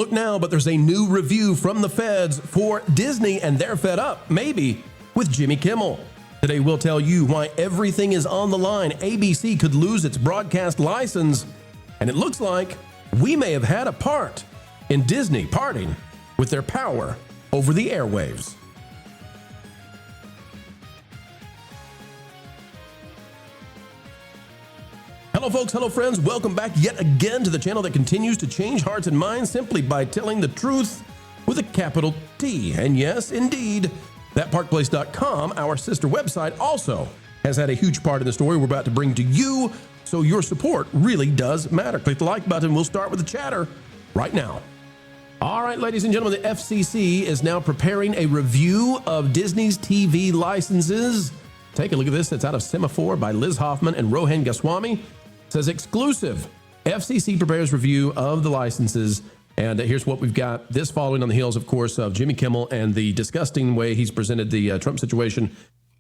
look now, but there's a new review from the feds for Disney, and they're fed up, maybe, with Jimmy Kimmel. Today, we'll tell you why everything is on the line. ABC could lose its broadcast license, and it looks like we may have had a part in Disney parting with their power over the airwaves. Hello, folks. Hello, friends. Welcome back yet again to the channel that continues to change hearts and minds simply by telling the truth with a capital T. And yes, indeed, thatparkplace.com, our sister website, also has had a huge part in the story we're about to bring to you. So your support really does matter. Click the like button. We'll start with the chatter right now. All right, ladies and gentlemen, the FCC is now preparing a review of Disney's TV licenses. Take a look at this. It's out of Semaphore by Liz Hoffman and Rohan Goswami. It says exclusive. FCC prepares review of the licenses. And here's what we've got. This following on the heels, of course, of Jimmy Kimmel and the disgusting way he's presented the Trump situation.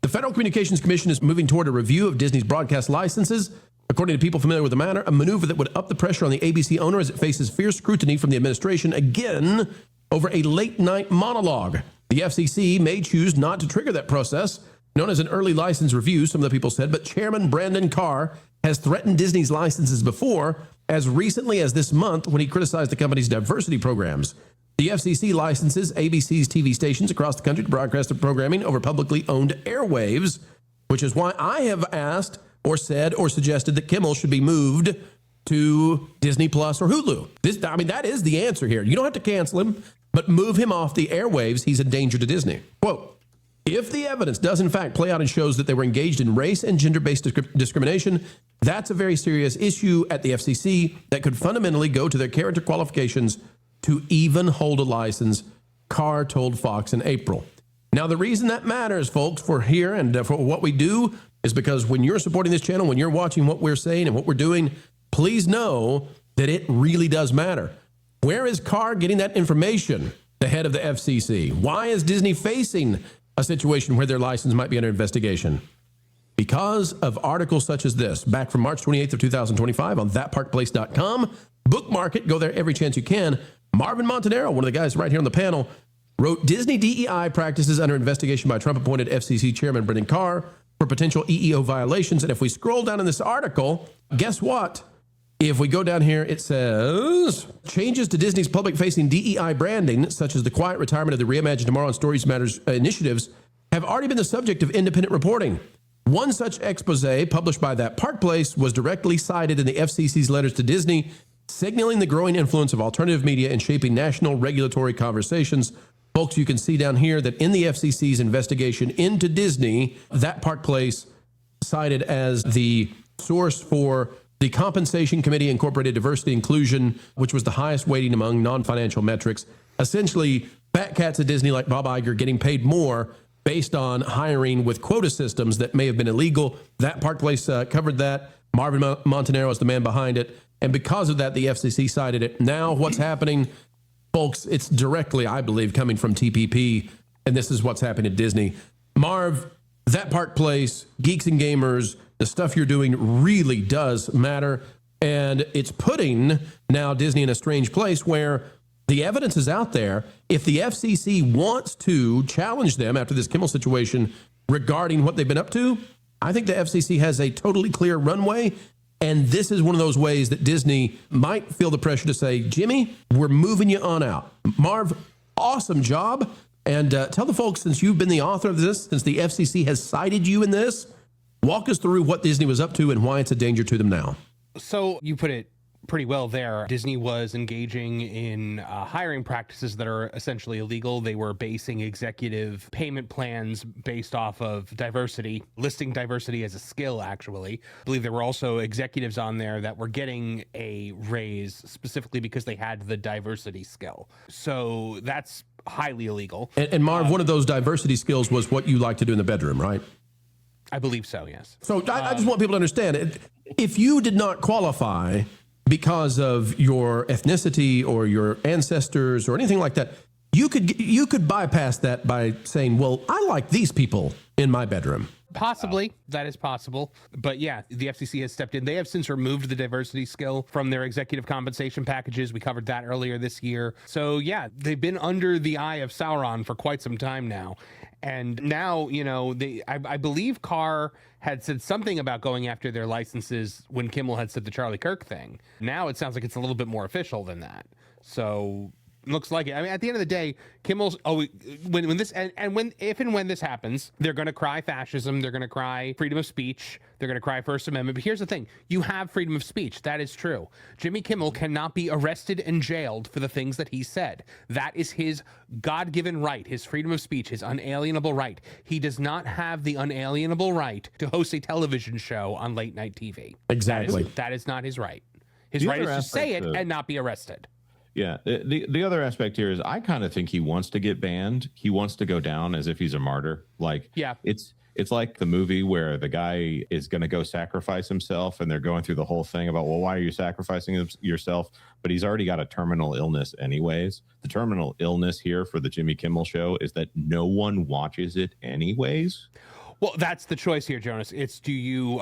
The Federal Communications Commission is moving toward a review of Disney's broadcast licenses. According to people familiar with the matter, a maneuver that would up the pressure on the ABC owner as it faces fierce scrutiny from the administration again over a late-night monologue. The FCC may choose not to trigger that process, known as an early license review, some of the people said, but Chairman Brandon Carr has threatened Disney's licenses before, as recently as this month when he criticized the company's diversity programs. The FCC licenses ABC's TV stations across the country to broadcast their programming over publicly owned airwaves, which is why I have asked or said or suggested that Kimmel should be moved to Disney Plus or Hulu. That is the answer here. You don't have to cancel him, but move him off the airwaves. He's a danger to Disney. Quote, if the evidence does in fact play out and shows that they were engaged in race and gender-based discrimination, that's a very serious issue at the FCC that could fundamentally go to their character qualifications to even hold a license, Carr told Fox in April. Now, the reason that matters, folks, for here and for what we do is because when you're supporting this channel, when you're watching what we're saying and what we're doing, please know that it really does matter. Where is Carr getting that information, the head of the FCC? Why is Disney facing a situation where their license might be under investigation? Because of articles such as this, back from March 28th of 2025 on thatparkplace.com. Bookmark it, go there every chance you can. Marvin Montenaro, one of the guys right here on the panel, wrote, Disney DEI practices under investigation by Trump-appointed FCC Chairman Brandon Carr for potential EEO violations. And if we scroll down in this article, guess what? If we go down here, it says, changes to Disney's public-facing DEI branding, such as the quiet retirement of the Reimagine Tomorrow and Stories Matters initiatives, have already been the subject of independent reporting. One such expose published by That Park Place was directly cited in the FCC's letters to Disney, signaling the growing influence of alternative media in shaping national regulatory conversations. Folks, you can see down here that in the FCC's investigation into Disney, That Park Place cited as the source for the Compensation Committee Incorporated Diversity Inclusion, which was the highest weighting among non-financial metrics. Essentially, fat cats at Disney like Bob Iger getting paid more based on hiring with quota systems that may have been illegal. That Park Place covered that. Marvin Montenaro is the man behind it. And because of that, the FCC cited it. Now, what's happening, folks, it's directly, I believe, coming from TPP. And this is what's happening at Disney. Marv, That Park Place, Geeks and Gamers, the stuff you're doing really does matter. And it's putting now Disney in a strange place where the evidence is out there. If the FCC wants to challenge them after this Kimmel situation regarding what they've been up to, I think the FCC has a totally clear runway. And this is one of those ways that Disney might feel the pressure to say, Jimmy, we're moving you on out. Marv, awesome job. And tell the folks, since you've been the author of this, since the FCC has cited you in this, walk us through what Disney was up to and why it's a danger to them now. So you put it pretty well there. Disney was engaging in hiring practices that are essentially illegal. They were basing executive payment plans based off of diversity, listing diversity as a skill, actually. I believe there were also executives on there that were getting a raise specifically because they had the diversity skill. So that's highly illegal. And Marv, one of those diversity skills was what you like to do in the bedroom, right? I believe so, yes. So I just want people to understand it. If you did not qualify because of your ethnicity or your ancestors or anything like that, you could bypass that by saying, well, I like these people in my bedroom. Possibly. That is possible. But yeah, the FCC has stepped in. They have since removed the diversity skill from their executive compensation packages. We covered that earlier this year. So yeah, they've been under the eye of Sauron for quite some time now. And now, you know, I believe Carr had said something about going after their licenses when Kimmel had said the Charlie Kirk thing. Now it sounds like it's a little bit more official than that. So looks like it. I mean, at the end of the day, Kimmel's when this and when if and when this happens, they're going to cry fascism. They're going to cry freedom of speech. They're going to cry First Amendment. But here's the thing: you have freedom of speech. That is true. Jimmy Kimmel cannot be arrested and jailed for the things that he said. That is his God-given right, his freedom of speech, his unalienable right. He does not have the unalienable right to host a television show on late night TV. Exactly. That is not his right. His right is to say it and not be arrested. Yeah. The other aspect here is I kind of think he wants to get banned. He wants to go down as if he's a martyr. Like, yeah, it's like the movie where the guy is going to go sacrifice himself and they're going through the whole thing about, well, why are you sacrificing yourself? But he's already got a terminal illness anyways. The terminal illness here for the Jimmy Kimmel show is that no one watches it anyways. Well, that's the choice here, Jonas. It's do you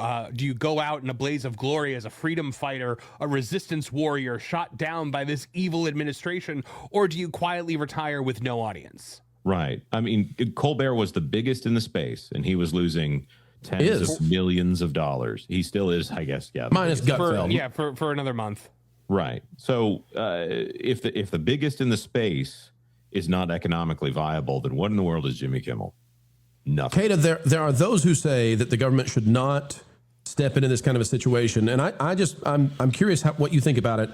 go out in a blaze of glory as a freedom fighter, a resistance warrior shot down by this evil administration, or do you quietly retire with no audience? Right. I mean, Colbert was the biggest in the space, and he was losing tens of millions of dollars. He still is, I guess. Yeah. Minus Gutfeld. Yeah, for another month. Right. So if the biggest in the space is not economically viable, then what in the world is Jimmy Kimmel? Nothing. Kata, there are those who say that the government should not step into this kind of a situation, and I'm curious what you think about it.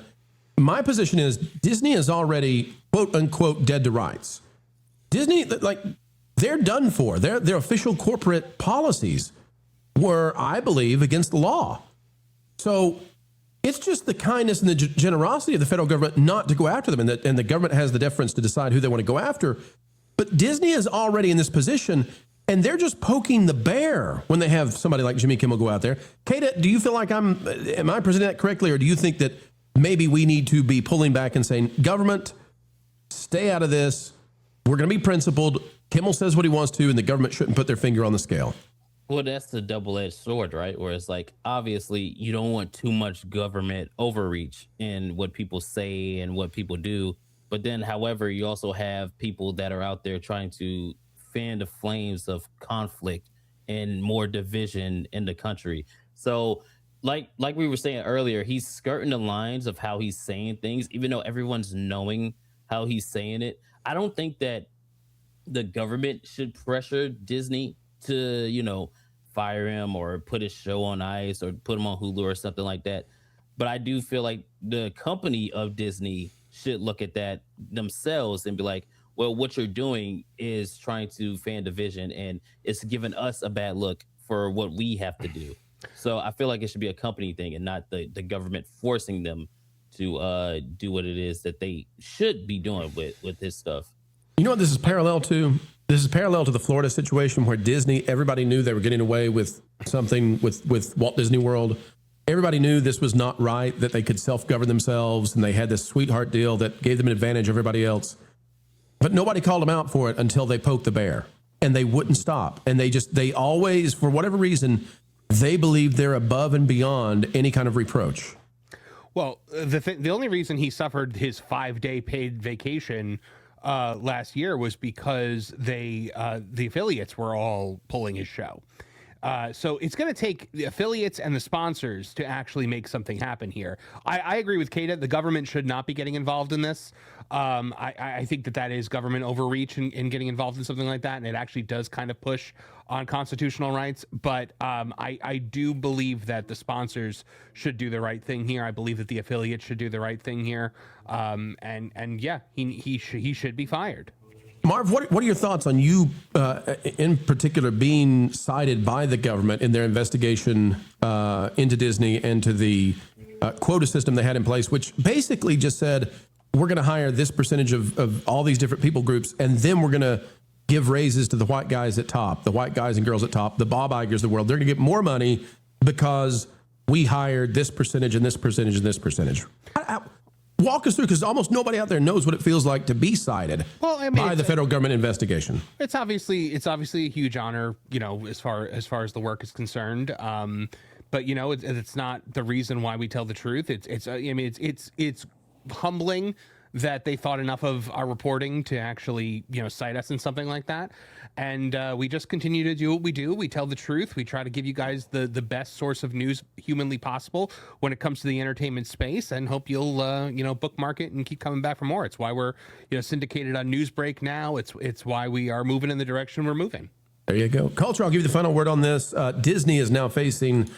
My position is Disney is already quote unquote dead to rights. Disney, like, they're done for. Their official corporate policies were, I believe, against the law. So it's just the kindness and the generosity of the federal government not to go after them, and the government has the deference to decide who they want to go after. But Disney is already in this position. And they're just poking the bear when they have somebody like Jimmy Kimmel go out there. Kata, do you feel like am I presenting that correctly? Or do you think that maybe we need to be pulling back and saying, government, stay out of this. We're going to be principled. Kimmel says what he wants to, and the government shouldn't put their finger on the scale. Well, that's the double-edged sword, right? Where it's like, obviously, you don't want too much government overreach in what people say and what people do. But then, however, you also have people that are out there trying to fan the flames of conflict and more division in the country. So like we were saying earlier, he's skirting the lines of how he's saying things, even though everyone's knowing how he's saying it. I don't think that the government should pressure Disney to, you know, fire him or put his show on ice or put him on Hulu or something like that. But I do feel like the company of Disney should look at that themselves and be like, well, what you're doing is trying to fan division, and it's giving us a bad look for what we have to do. So I feel like it should be a company thing and not the government forcing them to do what it is that they should be doing with this stuff. You know what this is parallel to? This is parallel to the Florida situation where Disney, everybody knew they were getting away with something with Walt Disney World. Everybody knew this was not right, that they could self-govern themselves, and they had this sweetheart deal that gave them an advantage over everybody else. But nobody called them out for it until they poked the bear, and they wouldn't stop. And they always, for whatever reason, they believe they're above and beyond any kind of reproach. Well, the only reason he suffered his 5-day paid vacation last year was because the affiliates were all pulling his show. So it's going to take the affiliates and the sponsors to actually make something happen here. I agree with Kata. The government should not be getting involved in this. I think that is government overreach in getting involved in something like that. And it actually does kind of push on constitutional rights. But I do believe that the sponsors should do the right thing here. I believe that the affiliates should do the right thing here. And yeah, he should be fired. Marv, what are your thoughts on you, in particular, being cited by the government in their investigation into Disney and to the quota system they had in place, which basically just said, we're going to hire this percentage of all these different people groups, and then we're going to give raises to the white guys at top, the white guys and girls at top, the Bob Igers of the world. They're going to get more money because we hired this percentage and this percentage and this percentage. Walk us through, because almost nobody out there knows what it feels like to be cited by the federal government investigation. It's obviously a huge honor, as far as the work is concerned. But it's not the reason why we tell the truth. It's humbling that they thought enough of our reporting to actually, cite us in something like that. And we just continue to do what we do. We tell the truth. We try to give you guys the best source of news humanly possible when it comes to the entertainment space, and hope you'll, bookmark it and keep coming back for more. It's why we're, syndicated on Newsbreak now. It's why we are moving in the direction we're moving. There you go. Culture, I'll give you the final word on this. Disney is now facing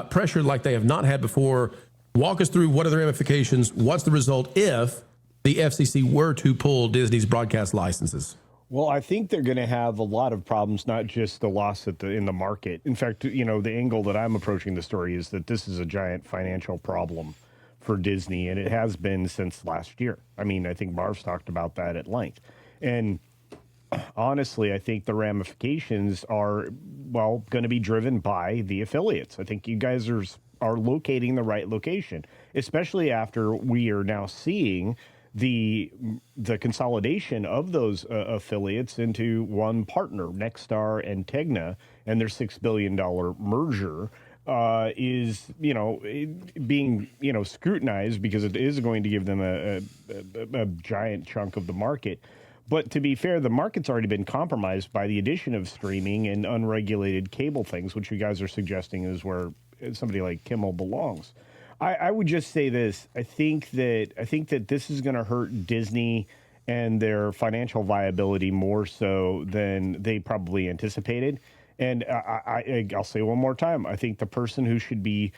pressure like they have not had before. Walk us through what are the ramifications. What's the result if the FCC were to pull Disney's broadcast licenses? Well, I think they're going to have a lot of problems, not just the loss in the market. In fact, the angle that I'm approaching the story is that this is a giant financial problem for Disney, and it has been since last year. I mean, I think Marv's talked about that at length. And honestly, I think the ramifications are, going to be driven by the affiliates. I think you guys are locating the right location, especially after we are now seeing the consolidation of those affiliates into one partner, Nexstar and Tegna, and their $6 billion merger is, being, scrutinized because it is going to give them a giant chunk of the market. But to be fair, the market's already been compromised by the addition of streaming and unregulated cable things, which you guys are suggesting is where somebody like Kimmel belongs. I would just say this. I think that this is going to hurt Disney and their financial viability more so than they probably anticipated. And I'll say one more time. I think the person who should be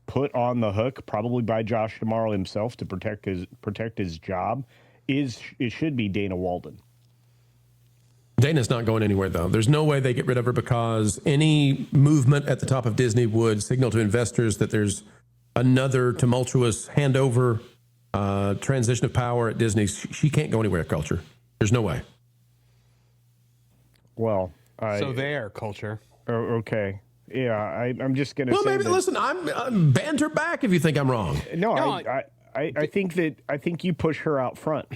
put on the hook, probably by Josh tomorrow himself, to protect his job, it should be Dana Walden. Dana's not going anywhere, though. There's no way they get rid of her, because any movement at the top of Disney would signal to investors that there's another tumultuous handover, transition of power at Disney. She can't go anywhere, Culture. There's no way. Well, so there, Culture. Okay. Yeah, I'm just going to say. Well, maybe, listen, I'm banter back if you think I'm wrong. No, I think you push her out front.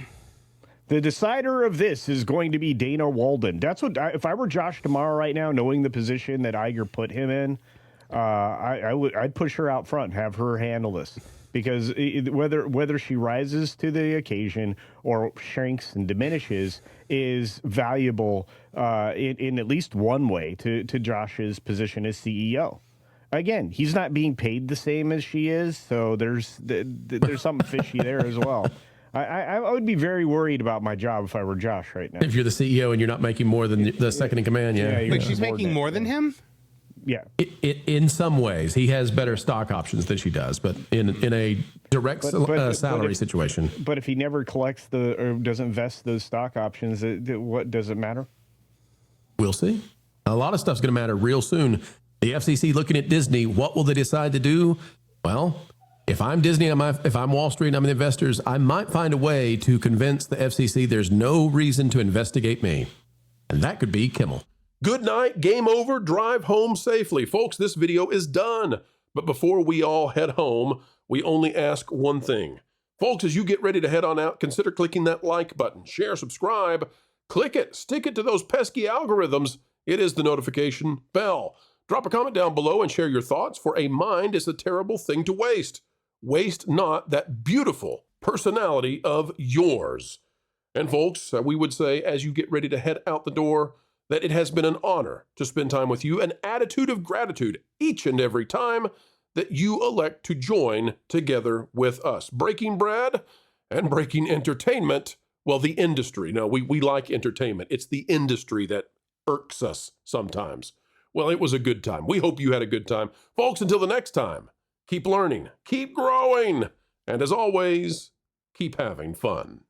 The decider of this is going to be Dana Walden. That's what, if I were Josh tomorrow right now, knowing the position that Iger put him in, I'd push her out front and have her handle this, because whether she rises to the occasion or shrinks and diminishes is valuable in at least one way to Josh's position as CEO. Again, he's not being paid the same as she is, so there's something fishy there as well. I would be very worried about my job if I were Josh right now. If you're the CEO and you're not making more than the second in command, yeah. Wait, she's making more than him? Yeah. In some ways, he has better stock options than she does, but in a direct salary situation. But if he never collects or doesn't vest those stock options, what does it matter? We'll see. A lot of stuff's going to matter real soon. The FCC looking at Disney, what will they decide to do? Well, if I'm Disney, if I'm Wall Street and I'm the investors, I might find a way to convince the FCC there's no reason to investigate me. And that could be Kimmel. Good night, game over, drive home safely. Folks, this video is done. But before we all head home, we only ask one thing. Folks, as you get ready to head on out, consider clicking that like button, share, subscribe, click it, stick it to those pesky algorithms. It is the notification bell. Drop a comment down below and share your thoughts, for a mind is a terrible thing to waste. Waste not that beautiful personality of yours. And folks, we would say, as you get ready to head out the door, that it has been an honor to spend time with you, an attitude of gratitude each and every time that you elect to join together with us. Breaking bread and breaking entertainment, well, the industry. No, we like entertainment. It's the industry that irks us sometimes. Well, it was a good time. We hope you had a good time. Folks, until the next time, keep learning, keep growing, and as always, keep having fun.